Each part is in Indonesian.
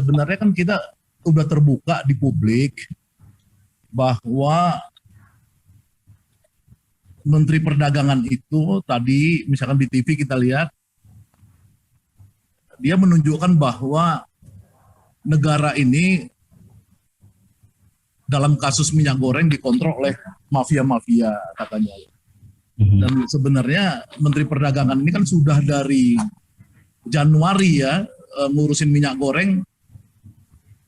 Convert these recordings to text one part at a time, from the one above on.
sebenarnya kan kita udah terbuka di publik bahwa Menteri Perdagangan itu tadi misalkan di TV kita lihat dia menunjukkan bahwa negara ini dalam kasus minyak goreng dikontrol oleh mafia-mafia katanya. Dan sebenarnya Menteri Perdagangan ini kan sudah dari Januari ya ngurusin minyak goreng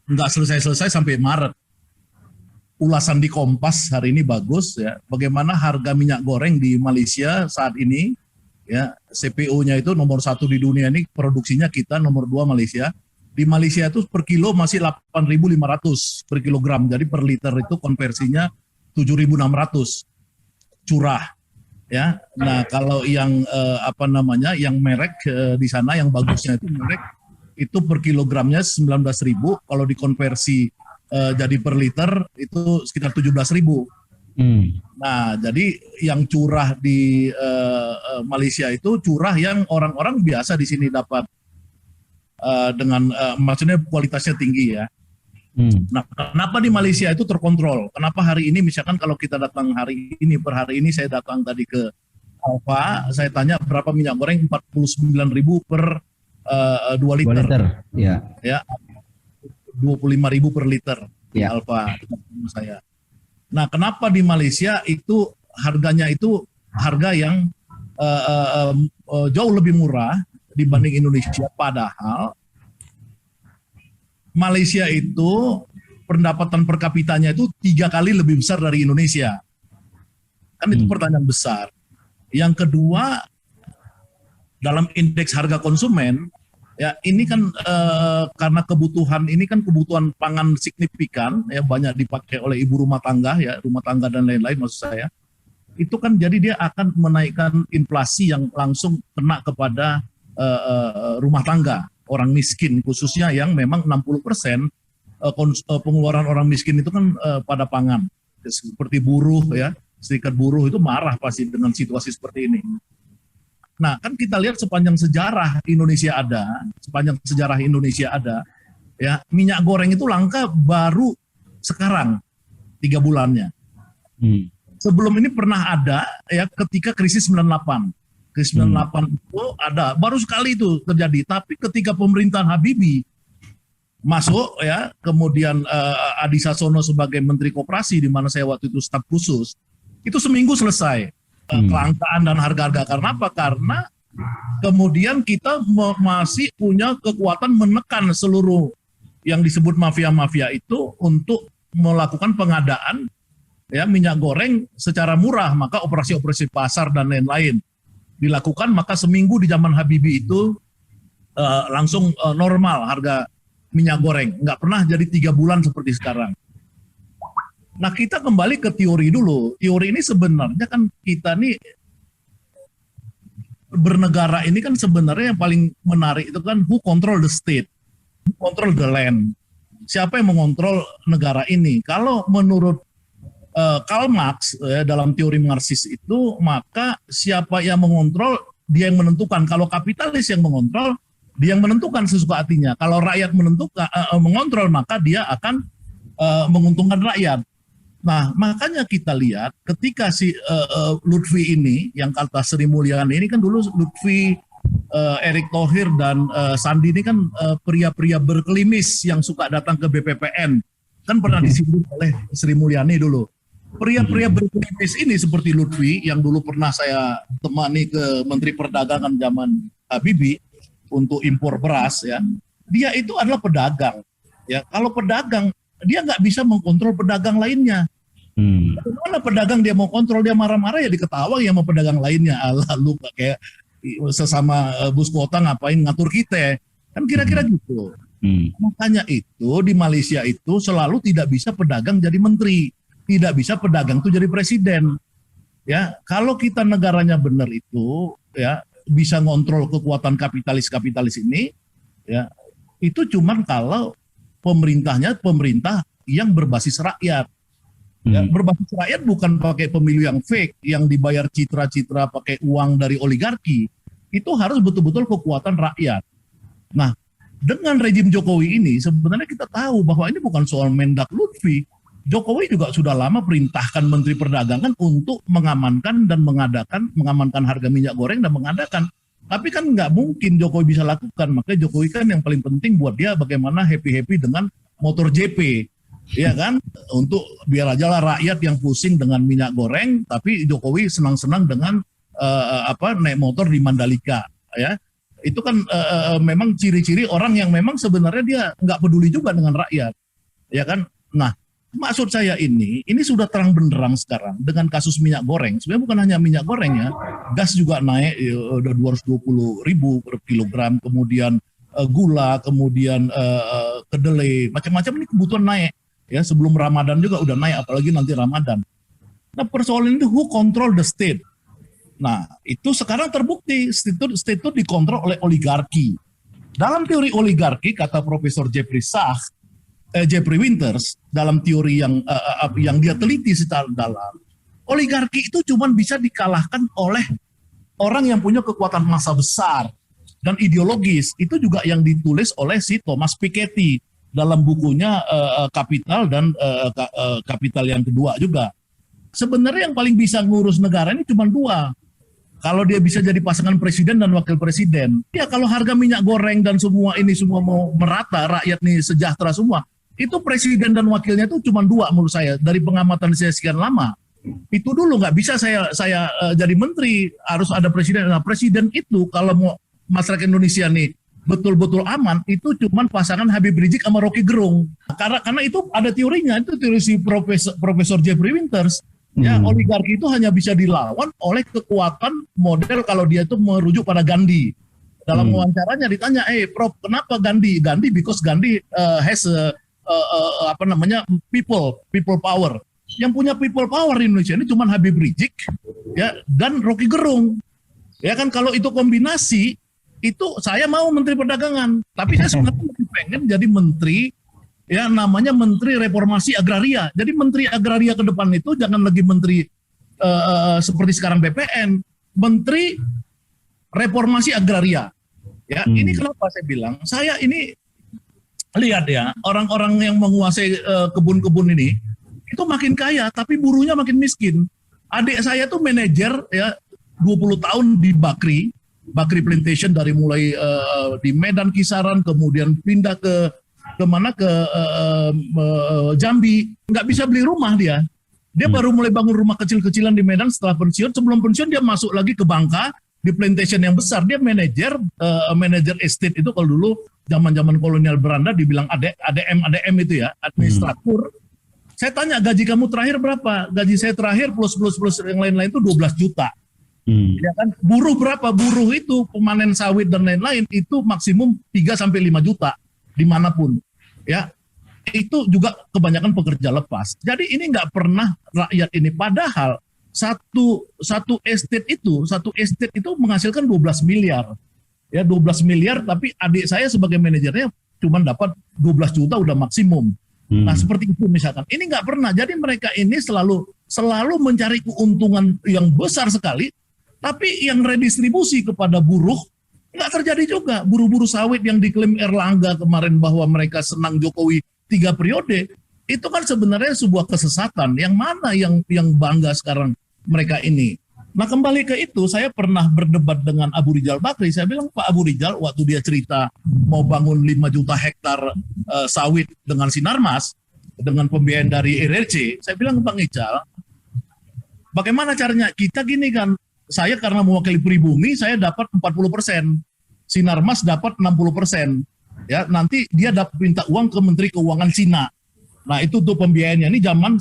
nggak selesai-selesai sampai Maret. Ulasan di Kompas hari ini bagus ya, bagaimana harga minyak goreng di Malaysia saat ini ya, CPO-nya itu nomor 1 di dunia ini, produksinya kita nomor 2 Malaysia. Di Malaysia itu per kilo masih 8.500 per kilogram, jadi per liter itu konversinya 7.600 curah ya. Nah kalau yang yang merek di sana yang bagusnya itu merek itu per kilogramnya 19.000, kalau dikonversi jadi per liter itu sekitar 17.000. Nah, jadi yang curah di Malaysia itu curah yang orang-orang biasa di sini dapat dengan maksudnya kualitasnya tinggi ya. Nah, kenapa di Malaysia itu terkontrol? Kenapa hari ini misalkan kalau kita datang hari ini per hari ini saya datang tadi ke Alfa, saya tanya berapa minyak goreng 49.000 per 2 liter. 2 liter, ya. Ya. 25.000 per liter di ya. Alfa saya. Nah, kenapa di Malaysia itu harganya itu harga yang jauh lebih murah dibanding Indonesia, padahal Malaysia itu pendapatan per kapitanya itu 3 kali lebih besar dari Indonesia. Kan itu pertanyaan besar. Yang kedua, dalam indeks harga konsumen ya, ini kan karena kebutuhan ini kan kebutuhan pangan signifikan ya, banyak dipakai oleh ibu rumah tangga ya, rumah tangga dan lain-lain maksud saya. Itu kan jadi dia akan menaikkan inflasi yang langsung kena kepada rumah tangga, orang miskin khususnya yang memang 60% pengeluaran orang miskin itu kan pada pangan. Seperti buruh ya, serikat buruh itu marah pasti dengan situasi seperti ini. Nah, kan kita lihat sepanjang sejarah Indonesia ada, ya minyak goreng itu langka baru sekarang 3 bulannya. Sebelum ini pernah ada ya ketika krisis 98. Krisis 98 itu ada, baru sekali itu terjadi. Tapi ketika pemerintahan Habibie masuk ya, kemudian Adi Sasono sebagai Menteri Koperasi di mana saya waktu itu staf khusus, itu seminggu selesai. Kelangkaan dan harga-harga. Karena apa? Karena kemudian kita masih punya kekuatan menekan seluruh yang disebut mafia-mafia itu untuk melakukan pengadaan ya minyak goreng secara murah. Maka operasi-operasi pasar dan lain-lain dilakukan. Maka seminggu di zaman Habibie itu langsung normal harga minyak goreng. Nggak pernah jadi 3 bulan seperti sekarang. Nah, kita kembali ke teori dulu. Teori ini sebenarnya kan kita nih bernegara ini kan sebenarnya yang paling menarik itu kan who control the state, who control the land. Siapa yang mengontrol negara ini? Kalau menurut Karl Marx dalam teori Marxis itu, maka siapa yang mengontrol dia yang menentukan. Kalau kapitalis yang mengontrol, dia yang menentukan sesuka hatinya. Kalau rakyat mengontrol, maka dia akan menguntungkan rakyat. Nah, makanya kita lihat ketika si Lutfi ini, yang kata Sri Mulyani ini kan dulu Lutfi, Erick Thohir dan Sandi ini kan pria-pria berkelimis yang suka datang ke BPPN. Kan pernah disinggung oleh Sri Mulyani dulu. Pria-pria berkelimis ini seperti Lutfi yang dulu pernah saya temani ke Menteri Perdagangan zaman Habibie untuk impor beras ya. Dia itu adalah pedagang. Ya, kalau pedagang dia nggak bisa mengkontrol pedagang lainnya. Bagaimana pedagang dia mau kontrol, dia marah-marah ya diketawa ya sama pedagang lainnya. Lalu kayak sesama bus kota ngapain ngatur kita, kan kira-kira gitu. Makanya itu di Malaysia itu selalu tidak bisa pedagang jadi menteri, tidak bisa pedagang itu jadi presiden. Ya, kalau kita negaranya benar itu ya bisa ngontrol kekuatan kapitalis ini ya, itu cuman kalau pemerintahnya pemerintah yang berbasis rakyat. Ya, berbasis rakyat bukan pakai pemilu yang fake, yang dibayar citra-citra pakai uang dari oligarki. Itu harus betul-betul kekuatan rakyat. Nah, dengan rejim Jokowi ini sebenarnya kita tahu bahwa ini bukan soal Mendak Lutfi. Jokowi juga sudah lama perintahkan Menteri Perdagangan untuk mengamankan dan mengamankan harga minyak goreng dan mengadakan. Tapi kan nggak mungkin Jokowi bisa lakukan. Makanya Jokowi kan yang paling penting buat dia bagaimana happy-happy dengan motor JP. Ya kan? Untuk biar aja lah rakyat yang pusing dengan minyak goreng, tapi Jokowi senang-senang dengan naik motor di Mandalika. Ya, itu kan memang ciri-ciri orang yang memang sebenarnya dia nggak peduli juga dengan rakyat. Ya kan? Nah, maksud saya ini sudah terang benderang sekarang dengan kasus minyak goreng. Sebenarnya bukan hanya minyak goreng ya, gas juga naik udah 220.000 per kilogram, kemudian gula, kemudian kedelai, macam-macam ini kebutuhan naik. Ya sebelum Ramadan juga udah naik, apalagi nanti Ramadan. Nah persoalan ini who control the state. Nah itu sekarang terbukti state itu dikontrol oleh oligarki. Dalam teori oligarki kata Profesor Jeffrey Winters dalam teori yang dia teliti secara dalam, oligarki itu cuma bisa dikalahkan oleh orang yang punya kekuatan massa besar dan ideologis. Itu juga yang ditulis oleh si Thomas Piketty dalam bukunya Kapital dan Kapital yang kedua juga. Sebenarnya yang paling bisa ngurus negara ini cuma dua. Kalau dia bisa jadi pasangan presiden dan wakil presiden. Ya kalau harga minyak goreng dan semua mau merata, rakyat nih sejahtera semua, itu presiden dan wakilnya itu cuma dua menurut saya. Dari pengamatan saya sekian lama. Itu dulu nggak bisa saya jadi menteri, harus ada presiden. Nah presiden itu kalau mau masyarakat Indonesia nih betul-betul aman, itu cuman pasangan Habib Rizik sama Rocky Gerung. Karena itu ada teorinya, itu teori si Profesor Jeffrey Winters. Ya, oligarki itu hanya bisa dilawan oleh kekuatan model kalau dia itu merujuk pada Gandhi. Dalam wawancaranya ditanya, Prof, kenapa Gandhi? Gandhi because Gandhi has people power. Yang punya people power di Indonesia ini cuman Habib Rizik ya dan Rocky Gerung. Ya kan kalau itu kombinasi itu saya mau Menteri Perdagangan, tapi saya sebenarnya lebih pengen jadi menteri, ya namanya Menteri Reformasi Agraria. Jadi Menteri Agraria ke depan itu jangan lagi menteri seperti sekarang BPN, Menteri Reformasi Agraria. Ya, ini kenapa saya bilang, saya ini lihat ya orang-orang yang menguasai kebun-kebun ini itu makin kaya, tapi buruhnya makin miskin. Adik saya tuh manajer ya 20 tahun di Bakri Plantation dari mulai di Medan Kisaran, kemudian pindah ke Jambi, nggak bisa beli rumah dia. Dia baru mulai bangun rumah kecil-kecilan di Medan setelah pensiun. Sebelum pensiun dia masuk lagi ke Bangka di plantation yang besar. Dia manajer estate itu kalau dulu zaman kolonial Belanda dibilang ADM itu ya, administratur. Saya tanya gaji kamu terakhir berapa? Gaji saya terakhir plus yang lain-lain itu 12 juta. Ya kan, buruh berapa? Buruh itu pemanen sawit dan lain-lain itu maksimum 3 sampai 5 juta dimanapun. Ya, itu juga kebanyakan pekerja lepas. Jadi ini nggak pernah rakyat ini. Padahal satu estate itu menghasilkan 12 miliar. Ya 12 miliar, tapi adik saya sebagai manajernya cuma dapat 12 juta udah maksimum. Nah seperti itu misalkan. Ini nggak pernah. Jadi mereka ini selalu mencari keuntungan yang besar sekali. Tapi yang redistribusi kepada buruh nggak terjadi juga. Buruh-buruh sawit yang diklaim Erlangga kemarin bahwa mereka senang Jokowi 3 periode, itu kan sebenarnya sebuah kesesatan. Yang mana yang bangga sekarang mereka ini? Nah kembali ke itu, saya pernah berdebat dengan Abu Rizal Bakri. Saya bilang, Pak Abu Rizal, waktu dia cerita mau bangun 5 juta hektar sawit dengan Sinarmas, dengan pembiayaan dari RRC, saya bilang, Bang Ical, bagaimana caranya? Kita gini kan, saya karena mewakili pribumi, saya dapat 40%. Sinarmas dapat 60%. Ya, nanti dia dapat minta uang ke Menteri Keuangan Cina. Nah, itu tuh pembiayaannya. Ini zaman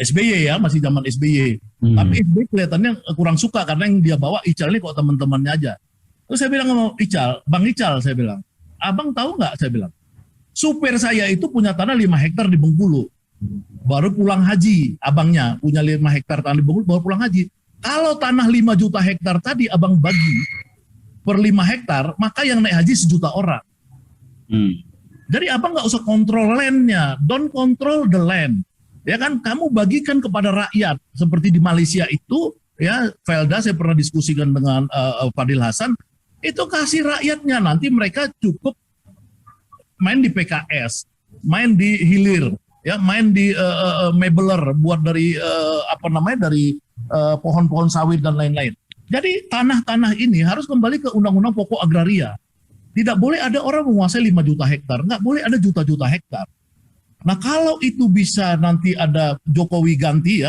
SBY ya, masih zaman SBY. Tapi SBY kelihatannya kurang suka karena yang dia bawa Ical ini kok teman-temannya aja. Terus saya bilang sama Ical, Bang Ical, saya bilang, abang tahu nggak? Saya bilang, supir saya itu punya tanah 5 hektar di Bengkulu. Baru pulang haji, abangnya punya 5 hektar tanah di Bengkulu, baru pulang haji. Kalau tanah 5 juta hektar tadi abang bagi per 5 hektar, maka yang naik haji 1 juta orang. Jadi abang nggak usah kontrol land-nya, don't control the land. Ya kan, kamu bagikan kepada rakyat. Seperti di Malaysia itu, ya Felda saya pernah diskusikan dengan Fadil Hasan, Itu kasih rakyatnya, nanti mereka cukup main di PKS, main di hilir, ya, main di mebeler, buat dari dari pohon-pohon sawit dan lain-lain. Jadi tanah-tanah ini harus kembali ke Undang-Undang Pokok Agraria. Tidak boleh ada orang menguasai 5 juta hektar, nggak boleh ada juta-juta hektar. Nah kalau itu bisa nanti ada Jokowi ganti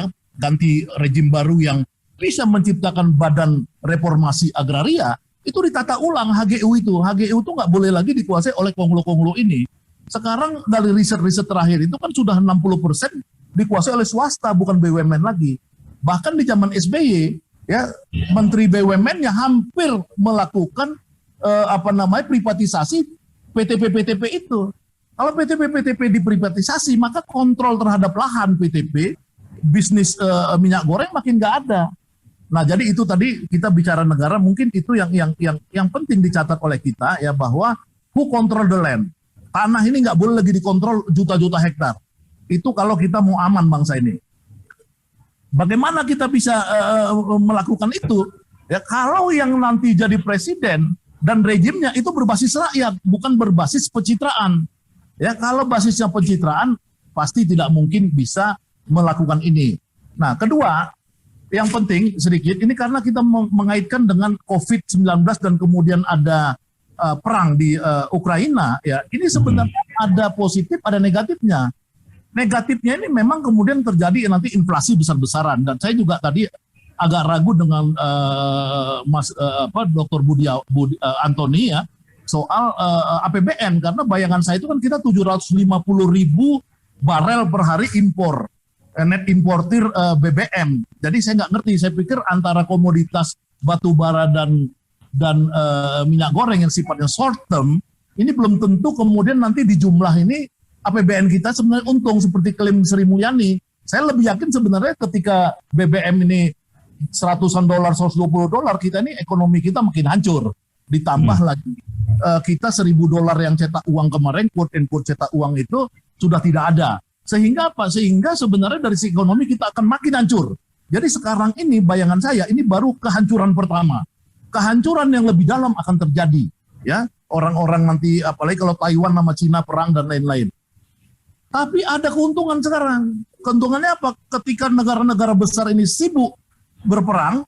rejim baru yang bisa menciptakan badan reformasi agraria, itu ditata ulang HGU itu. HGU itu nggak boleh lagi dikuasai oleh konglo-konglo ini. Sekarang dari riset-riset terakhir itu kan sudah 60% dikuasai oleh swasta, bukan BUMN lagi. Bahkan di zaman SBY, ya, Menteri BUMN-nya hampir melakukan privatisasi PTP-PTP itu. Kalau PTP-PTP diprivatisasi, maka kontrol terhadap lahan PTP, bisnis minyak goreng makin nggak ada. Nah, jadi itu tadi kita bicara negara, mungkin itu yang penting dicatat oleh kita, ya, bahwa who control the land. Tanah ini nggak boleh lagi dikontrol juta-juta hektar. Itu kalau kita mau aman bangsa ini. Bagaimana kita bisa melakukan itu? Ya, kalau yang nanti jadi presiden dan rejimnya itu berbasis rakyat, bukan berbasis pencitraan. Ya, kalau basisnya pencitraan, pasti tidak mungkin bisa melakukan ini. Nah, kedua, yang penting sedikit, ini karena kita mengaitkan dengan COVID-19 dan kemudian ada perang di Ukraina, ya, ini sebenarnya ada positif, ada negatifnya. Negatifnya ini memang kemudian terjadi nanti inflasi besar-besaran, dan saya juga tadi agak ragu dengan Dr. Budi Antoni, ya, soal APBN, karena bayangan saya itu kan kita 750.000 barel per hari impor, net importir BBM. Jadi saya nggak ngerti, saya pikir antara komoditas batu bara dan minyak goreng yang sifatnya short term, ini belum tentu kemudian nanti di jumlah ini APBN kita sebenarnya untung, seperti klaim Sri Mulyani. Saya lebih yakin sebenarnya ketika BBM ini $100, $120, kita ini ekonomi kita makin hancur. Ditambah lagi kita $1.000 yang cetak uang kemarin, quote and quote cetak uang itu sudah tidak ada. Sehingga apa? Sehingga sebenarnya dari sisi ekonomi kita akan makin hancur. Jadi sekarang ini bayangan saya ini baru kehancuran pertama. Kehancuran yang lebih dalam akan terjadi. Ya, orang-orang nanti, apalagi kalau Taiwan sama Cina perang dan lain-lain. Tapi ada keuntungan sekarang. Keuntungannya apa? Ketika negara-negara besar ini sibuk berperang,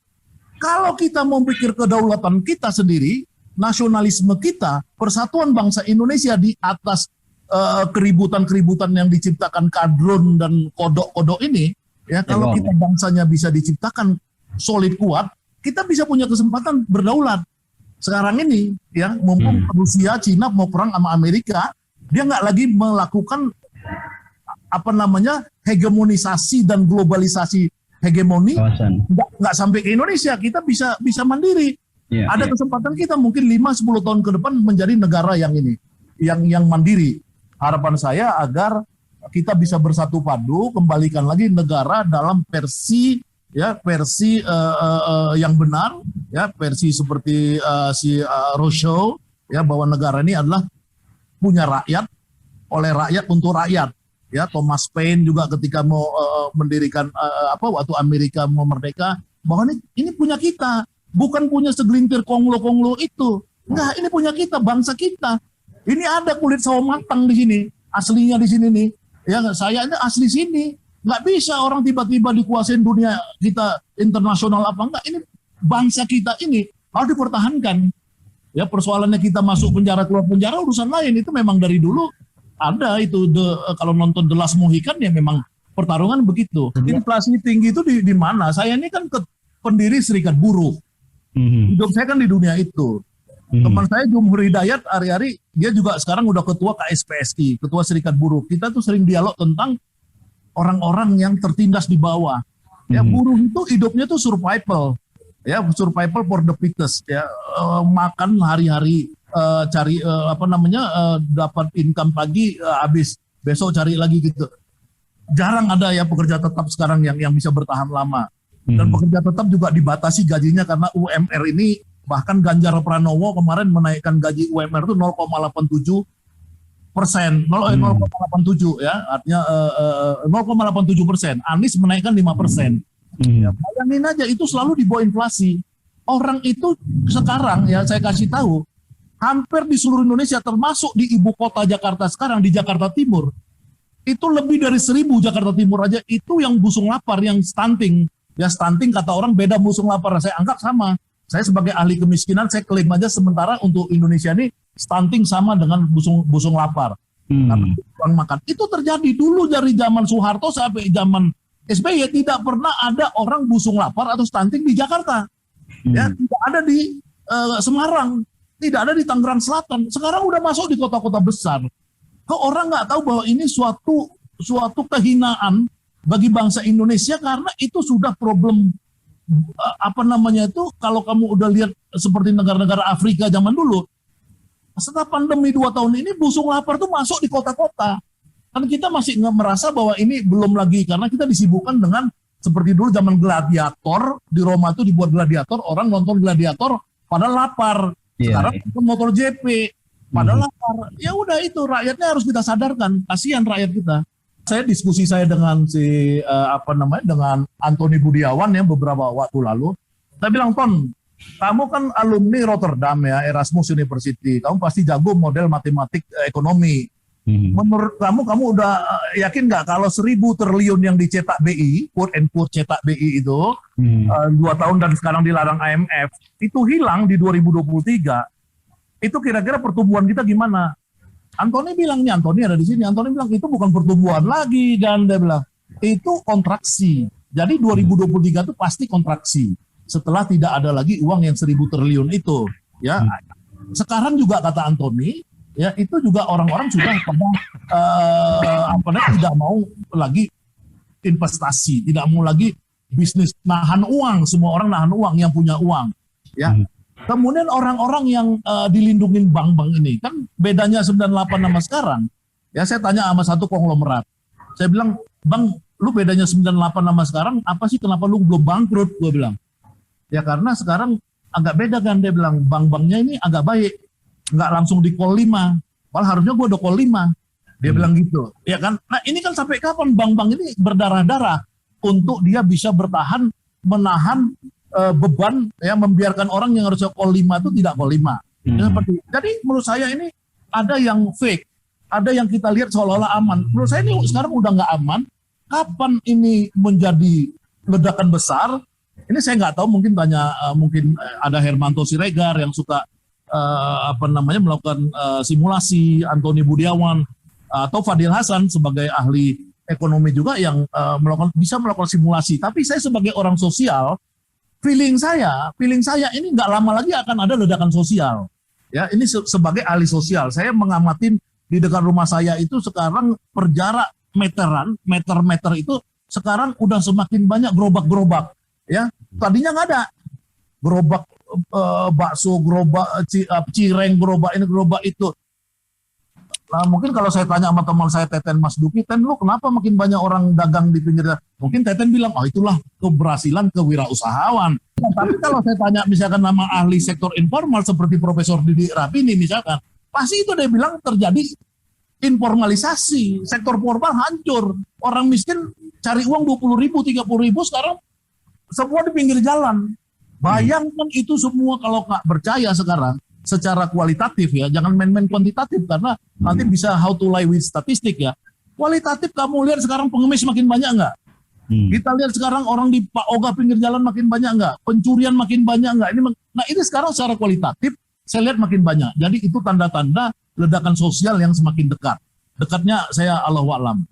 kalau kita mau pikir kedaulatan kita sendiri, nasionalisme kita, persatuan bangsa Indonesia di atas keributan-keributan yang diciptakan kadrun dan kodok-kodok ini, ya, kalau kita bangsanya bisa diciptakan solid kuat, kita bisa punya kesempatan berdaulat. Sekarang ini, ya, mumpung Rusia, Cina mau perang sama Amerika, dia nggak lagi melakukan hegemonisasi dan globalisasi hegemoni, nggak sampai ke Indonesia, kita bisa mandiri. Ada kesempatan kita mungkin 5-10 tahun ke depan menjadi negara yang ini, yang mandiri. Harapan saya agar kita bisa bersatu padu, kembalikan lagi negara dalam versi yang benar, ya, versi seperti Rousseau, ya, bahwa negara ini adalah punya rakyat, oleh rakyat untuk rakyat. Ya, Thomas Paine juga ketika mau mendirikan waktu Amerika mau merdeka, bahwa ini punya kita, bukan punya segelintir konglo-konglo itu. Enggak, ini punya kita, bangsa kita. Ini ada kulit sawo matang di sini, aslinya di sini nih. Ya, saya ini asli sini. Nggak bisa orang tiba-tiba dikuasain dunia kita internasional apa enggak. Ini bangsa kita ini harus dipertahankan. Ya, persoalannya kita masuk penjara keluar penjara urusan lain, itu memang dari dulu ada itu. Kalau nonton The Last Mohican ya memang pertarungan begitu. Inflasi tinggi itu di mana? Saya ini kan pendiri Serikat Buruh. Hidup saya kan di dunia itu. Teman saya Jumhur Hidayat hari-hari, dia juga sekarang udah ketua KSPSI, ketua Serikat Buruh. Kita tuh sering dialog tentang orang-orang yang tertindas di bawah. Ya, buruh itu hidupnya tuh survival. Ya, survival for the fittest, ya. Makan hari-hari, cari dapat income pagi, habis besok cari lagi gitu. Jarang ada ya pekerja tetap sekarang yang bisa bertahan lama. Dan pekerja tetap juga dibatasi gajinya karena UMR ini, bahkan Ganjar Pranowo kemarin menaikkan gaji UMR itu 0,87%, 0,87 ya, artinya 0,87%. Anies menaikkan 5%. Ya, bayangin aja itu selalu di bawah inflasi. Orang itu sekarang ya saya kasih tahu, hampir di seluruh Indonesia termasuk di ibu kota Jakarta sekarang, di Jakarta Timur, itu lebih dari 1.000 Jakarta Timur aja itu yang busung lapar, yang stunting. Ya stunting kata orang beda busung lapar, saya anggap sama. Saya sebagai ahli kemiskinan, saya klaim aja sementara untuk Indonesia ini stunting sama dengan busung lapar. Karena kurang makan. Itu terjadi dulu dari zaman Soeharto sampai zaman SBY, tidak pernah ada orang busung lapar atau stunting di Jakarta. Ya, tidak ada di Semarang, tidak ada di Tangerang Selatan. Sekarang udah masuk di kota-kota besar. Kok orang nggak tahu bahwa ini suatu kehinaan bagi bangsa Indonesia, karena itu sudah problem kalau kamu udah lihat seperti negara-negara Afrika zaman dulu, setelah pandemi 2 tahun ini busung lapar tuh masuk di kota-kota. Kan kita masih nggak merasa bahwa ini belum lagi, karena kita disibukkan dengan seperti dulu zaman gladiator, di Roma itu dibuat gladiator, orang nonton gladiator padahal lapar. Sekarang motor JP padahal lapar. Ya udah, itu rakyatnya harus kita sadarkan, kasihan rakyat kita. Saya diskusi dengan dengan Antoni Budiawan ya beberapa waktu lalu. Saya bilang, Ton, kamu kan alumni Rotterdam ya, Erasmus University. Kamu pasti jago model matematik ekonomi. Menurut kamu udah yakin nggak kalau 1.000 triliun yang dicetak BI, quote and quote cetak BI itu 2 tahun dan sekarang dilarang IMF, itu hilang di 2023, itu kira-kira pertumbuhan kita gimana? Antoni bilang, nih Antoni ada di sini, Antoni bilang itu bukan pertumbuhan lagi, dan dia bilang itu kontraksi. Jadi 2023 itu pasti kontraksi setelah tidak ada lagi uang yang 1.000 triliun itu. Ya, sekarang juga kata Antoni, ya itu juga orang-orang sudah tidak mau lagi investasi, tidak mau lagi bisnis, nahan uang, semua orang nahan uang yang punya uang. Ya. Kemudian orang-orang yang dilindungin bank-bank ini, kan bedanya 98 sama sekarang. Ya saya tanya sama satu konglomerat. Saya bilang, Bang, lu bedanya 98 sama sekarang, apa sih kenapa lu belum bangkrut? Gue bilang. Ya karena sekarang agak beda kan, dia bilang, bank-banknya ini agak baik. Nggak langsung di call 5. Malah harusnya gue udah call 5. Dia bilang gitu. Ya kan? Nah ini kan sampai kapan bank-bank ini berdarah-darah untuk dia bisa bertahan, menahan beban, ya membiarkan orang yang harusnya call 5 itu tidak call 5. Jadi menurut saya ini ada yang fake, ada yang kita lihat seolah-olah aman. Menurut saya ini sekarang udah nggak aman. Kapan ini menjadi ledakan besar? Ini saya nggak tahu, mungkin tanya mungkin ada Hermanto Siregar yang suka melakukan simulasi, Antoni Budiawan atau Fadil Hasan sebagai ahli ekonomi juga yang bisa melakukan simulasi. Tapi saya sebagai orang sosial, feeling saya ini nggak lama lagi akan ada ledakan sosial. Ya, ini sebagai ahli sosial, saya ngamatin di dekat rumah saya itu sekarang per jarak meter itu sekarang udah semakin banyak gerobak-gerobak. Ya, tadinya nggak ada gerobak bakso, gerobak cireng, gerobak ini, gerobak itu. Nah, mungkin kalau saya tanya sama teman saya Teten Mas Duki, Ten, lu kenapa makin banyak orang dagang di pinggir jalan? Mungkin Teten bilang, itulah keberhasilan kewirausahawan. Nah, tapi kalau saya tanya misalkan nama ahli sektor informal seperti Profesor Didi Rabini misalkan, pasti itu dia bilang terjadi informalisasi, sektor formal hancur. Orang miskin cari uang 20.000, 30.000 sekarang semua di pinggir jalan. Bayangkan itu semua kalau nggak percaya sekarang secara kualitatif ya, jangan main-main kuantitatif karena nanti bisa how to lie with statistik ya. Kualitatif kamu lihat sekarang pengemis makin banyak nggak? Kita lihat sekarang orang di Pak Oga pinggir jalan makin banyak nggak? Pencurian makin banyak nggak? Nah ini sekarang secara kualitatif saya lihat makin banyak. Jadi itu tanda-tanda ledakan sosial yang semakin dekat. Dekatnya saya Allahu a'lam.